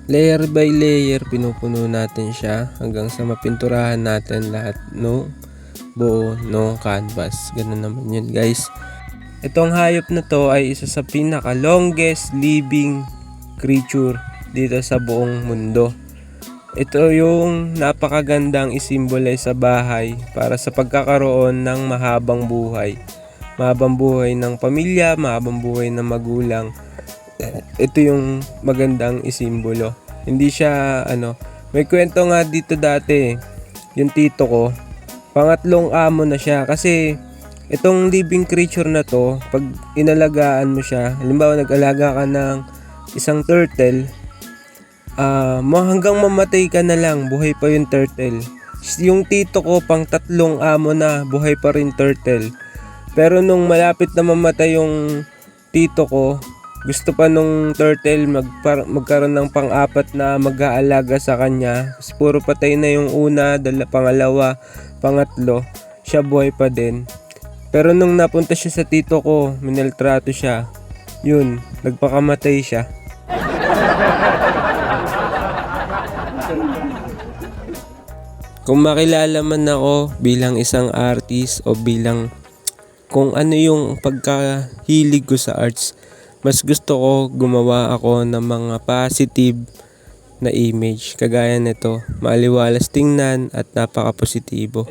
Layer by layer, pinupuno natin siya hanggang sa mapinturahan natin lahat no buo no canvas. Ganun naman yun guys. Itong hayop na to ay isa sa pinaka longest living creature dito sa buong mundo. Ito yung napakagandang isimbolize sa bahay para sa pagkakaroon ng mahabang buhay. Mahabang buhay ng pamilya, mahabang buhay ng magulang. Ito yung magandang isimbolo. Hindi siya may kwento nga dito dati, yung tito ko, pangatlong amo na siya kasi itong living creature na to, pag inalagaan mo siya, halimbawa nag-alaga ka ng isang turtle, hanggang mamatay ka na lang, buhay pa yung turtle. Yung tito ko, pang tatlong amo na, buhay pa rin turtle. Pero nung malapit na mamatay yung tito ko, gusto pa nung turtle magkaroon ng pang-apat na mag-aalaga sa kanya. Kasi puro patay na yung una, pangalawa, pangatlo, siya buhay pa din. Pero nung napunta siya sa tito ko, minaltrato siya. Yun, nagpakamatay siya. Kung makilala man ako bilang isang artist o bilang kung ano yung pagkahilig ko sa arts, mas gusto ko gumawa ako ng mga positive na image. Kagaya nito, maaliwalas tingnan at napaka-positibo.